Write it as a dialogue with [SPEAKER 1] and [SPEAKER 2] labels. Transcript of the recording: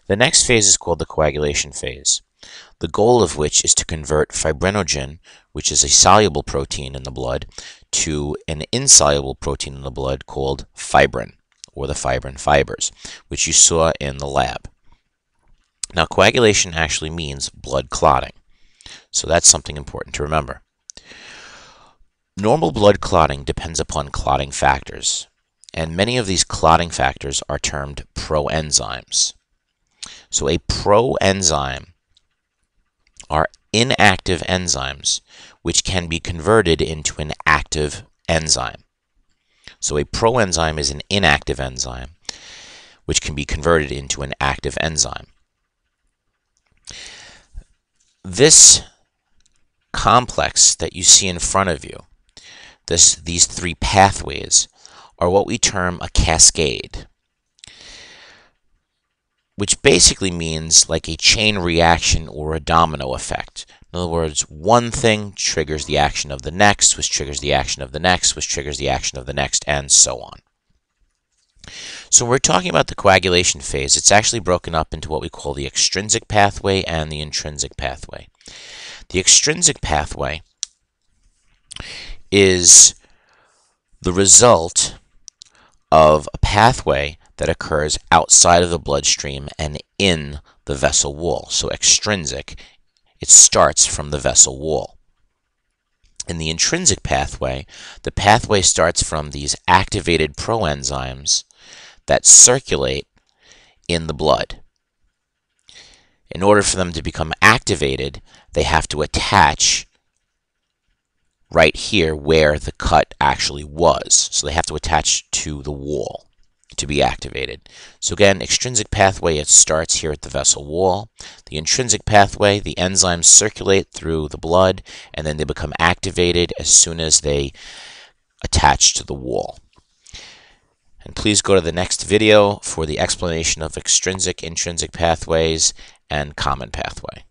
[SPEAKER 1] The next phase is called the coagulation phase, the goal of which is to convert fibrinogen, which is a soluble protein in the blood, to an insoluble protein in the blood called fibrin, or the fibrin fibers, which you saw in the lab. Now, coagulation actually means blood clotting, so that's something important to remember. Normal blood clotting depends upon clotting factors, and many of these clotting factors are termed proenzymes. So a proenzyme are inactive enzymes which can be converted into an active enzyme. So a proenzyme is an inactive enzyme which can be converted into an active enzyme. This complex that you see in front of you, these three pathways, are what we term a cascade, which basically means like a chain reaction or a domino effect. In other words, one thing triggers the action of the next, which triggers the action of the next, which triggers the action of the next, and so on. So we're talking about the coagulation phase. It's actually broken up into what we call the extrinsic pathway and the intrinsic pathway. The extrinsic pathway is the result of a pathway that occurs outside of the bloodstream and in the vessel wall. So extrinsic, it starts from the vessel wall. In the intrinsic pathway, the pathway starts from these activated proenzymes that circulate in the blood. In order for them to become activated, they have to attach right here where the cut actually was. So they have to attach to the wall to be activated. So again, extrinsic pathway, it starts here at the vessel wall. The intrinsic pathway, the enzymes circulate through the blood and then they become activated as soon as they attach to the wall. And please go to the next video for the explanation of extrinsic, intrinsic pathways and common pathway.